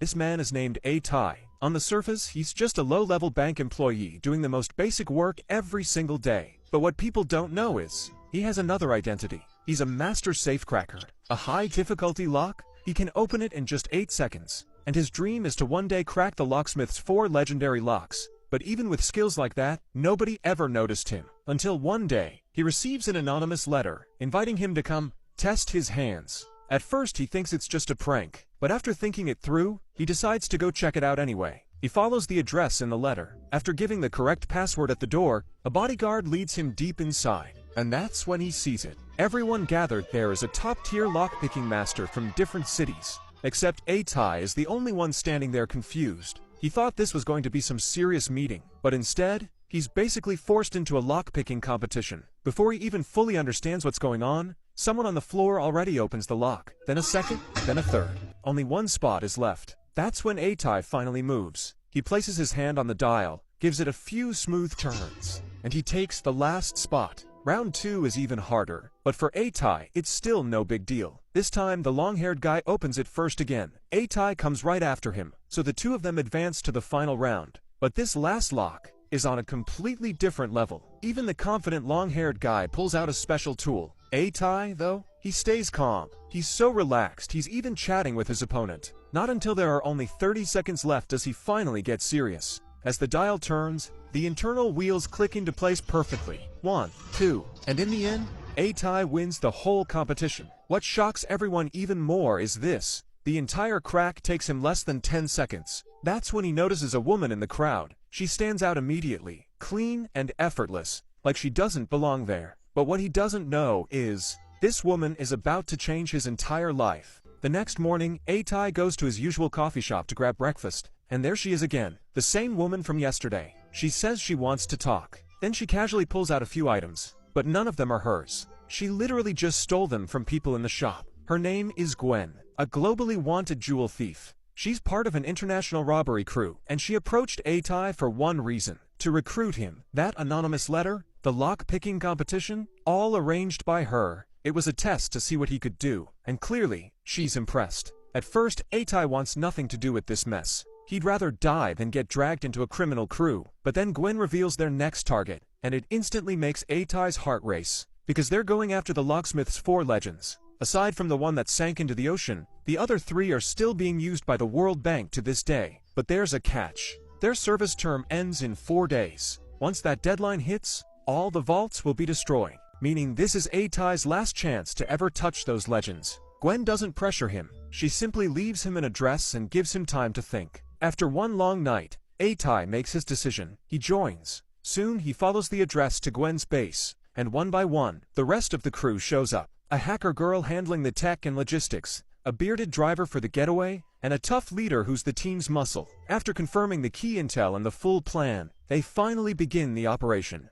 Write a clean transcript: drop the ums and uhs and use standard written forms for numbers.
This man is named A-Tai. On the surface, he's just a low-level bank employee doing the most basic work every single day. But what people don't know is, he has another identity. He's a master safecracker. A high-difficulty lock? He can open it in just 8 seconds. And his dream is to one day crack the locksmith's 4 legendary locks. But even with skills like that, nobody ever noticed him. Until one day, he receives an anonymous letter, inviting him to come test his hands. At first, he thinks it's just a prank, but after thinking it through, he decides to go check it out anyway. He follows the address in the letter. After giving the correct password at the door, a bodyguard leads him deep inside. And that's when he sees it. Everyone gathered there is a top-tier lockpicking master from different cities. Except A-Tai is the only one standing there confused. He thought this was going to be some serious meeting, but instead, he's basically forced into a lockpicking competition. Before he even fully understands what's going on, someone on the floor already opens the lock, then a second, then a third. Only one spot is left. That's when A-Tai finally moves. He places his hand on the dial, gives it a few smooth turns, and he takes the last spot. Round 2 is even harder, but for A-Tai, it's still no big deal. This time, the long-haired guy opens it first again. A-Tai comes right after him, so the two of them advance to the final round. But this last lock is on a completely different level. Even the confident long-haired guy pulls out a special tool. A-Tai, though, he stays calm. He's so relaxed, he's even chatting with his opponent. Not until there are only 30 seconds left does he finally get serious. As the dial turns, the internal wheels click into place perfectly. 1, 2, and in the end, A-Tai wins the whole competition. What shocks everyone even more is this. The entire crack takes him less than 10 seconds. That's when he notices a woman in the crowd. She stands out immediately, clean and effortless, like she doesn't belong there. But what he doesn't know is, this woman is about to change his entire life. The next morning, A-Tai goes to his usual coffee shop to grab breakfast. And there she is again, the same woman from yesterday. She says she wants to talk. Then she casually pulls out a few items, but none of them are hers. She literally just stole them from people in the shop. Her name is Gwen, a globally wanted jewel thief. She's part of an international robbery crew, and she approached A-Tai for one reason, to recruit him. That anonymous letter, the lock-picking competition, all arranged by her. It was a test to see what he could do, and clearly, she's impressed. At first, A-Tai wants nothing to do with this mess. He'd rather die than get dragged into a criminal crew. But then Gwen reveals their next target, and it instantly makes A-Tai's heart race, because they're going after the locksmith's 4 legends. Aside from the one that sank into the ocean, the other 3 are still being used by the World Bank to this day. But there's a catch. Their service term ends in 4 days. Once that deadline hits, all the vaults will be destroyed, meaning this is A-Tai's last chance to ever touch those legends. Gwen doesn't pressure him. She simply leaves him an address and gives him time to think. After one long night, A-Tai makes his decision. He joins. Soon he follows the address to Gwen's base, and one by one, the rest of the crew shows up. A hacker girl handling the tech and logistics, a bearded driver for the getaway, and a tough leader who's the team's muscle. After confirming the key intel and the full plan, they finally begin the operation.